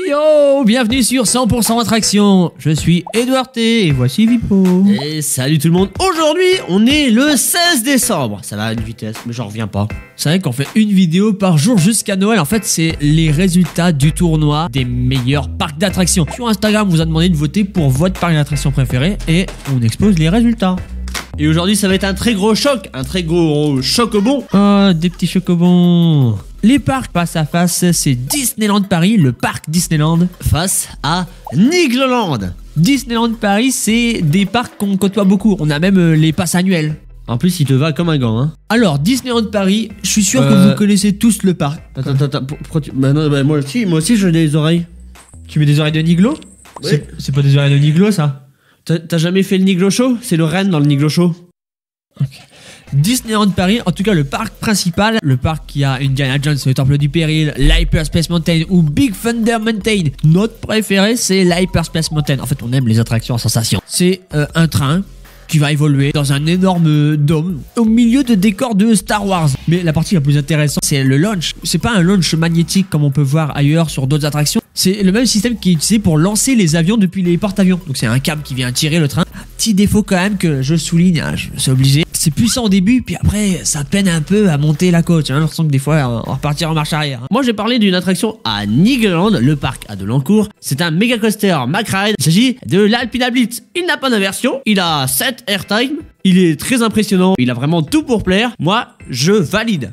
Yo, bienvenue sur 100% Attraction. Je suis Edouard T et voici Vipo. Et salut tout le monde. Aujourd'hui, on est le 16 décembre. Ça va à une vitesse, mais j'en reviens pas. C'est vrai qu'on fait une vidéo par jour jusqu'à Noël. En fait, c'est les résultats du tournoi des meilleurs parcs d'attractions. Sur Instagram, on vous a demandé de voter pour votre parc d'attraction préféré et on expose les résultats. Et aujourd'hui, ça va être un très gros choc. Un très gros chocobon. Oh, des petits chocobons. Les parcs face à face, c'est Disneyland Paris, le parc Disneyland, face à Nigloland. Disneyland Paris, c'est des parcs qu'on côtoie beaucoup. On a même les passes annuelles. En plus, il te va comme un gant, hein. Alors, Disneyland Paris, je suis sûr que vous connaissez tous le parc. Attends, pourquoi tu... Bah non, bah moi aussi j'ai des oreilles. Tu mets des oreilles de Niglo? Oui. C'est pas des oreilles de Niglo, ça? T'as jamais fait le Niglo Show? C'est le Rennes dans le Niglo Show. Okay. Disneyland Paris, en tout cas le parc principal, le parc qui a Indiana Jones, le Temple du Péril, l'Hyperspace Mountain ou Big Thunder Mountain. Notre préféré, c'est l'Hyperspace Mountain. En fait, on aime les attractions en sensation. C'est un train qui va évoluer dans un énorme dôme au milieu de décors de Star Wars. Mais la partie la plus intéressante, c'est le launch. C'est pas un launch magnétique comme on peut voir ailleurs sur d'autres attractions. C'est le même système qui est utilisé pour lancer les avions depuis les porte-avions. Donc c'est un câble qui vient tirer le train. Petit défaut quand même que je souligne, hein, je suis obligé. C'est puissant au début, puis après ça peine un peu à monter la côte. J'ai l'impression que des fois on va repartir en marche arrière. Moi j'ai parlé d'une attraction à Nigloland, le parc à Delancourt. C'est un méga coaster McRide. Il s'agit de l'Alpina Blitz. Il n'a pas de version, il a 7 airtime. Il est très impressionnant, il a vraiment tout pour plaire. Moi je valide.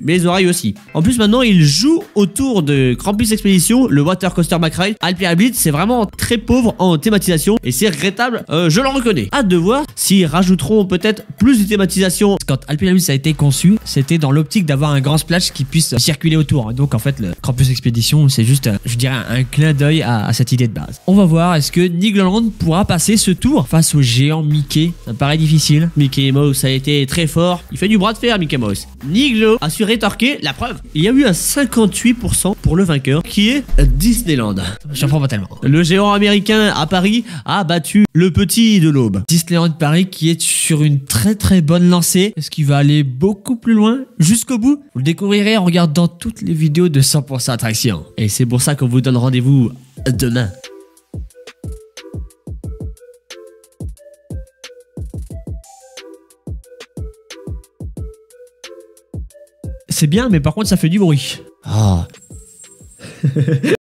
Mes oreilles aussi. En plus maintenant il joue autour de Krampus Expedition, le Water Coaster McRide. Alpina Blitz c'est vraiment très pauvre en thématisation et c'est regrettable, je le reconnais. Hâte de voir s'ils rajouteront peut-être plus de thématisation. Quand Alpina Blitz a été conçu, c'était dans l'optique d'avoir un grand splash qui puisse circuler autour. Donc en fait le Krampus Expedition c'est juste, je dirais, un clin d'œil à cette idée de base. On va voir, est-ce que Nigloland pourra passer ce tour face au géant Mickey? Ça me paraît difficile. Mickey Mouse a été très fort. Il fait du bras de fer Mickey Mouse. Niglo a su rétorquer, la preuve. Il y a eu un 58% pour le vainqueur qui est Disneyland. Je comprends pas tellement. Le géant américain à Paris a battu le petit de l'Aube. Disneyland Paris qui est sur une très bonne lancée. Est-ce qu'il va aller beaucoup plus loin jusqu'au bout? Vous le découvrirez en regardant toutes les vidéos de 100% Attraction. Et c'est pour ça qu'on vous donne rendez-vous demain. C'est bien, mais par contre ça fait du bruit. Ah.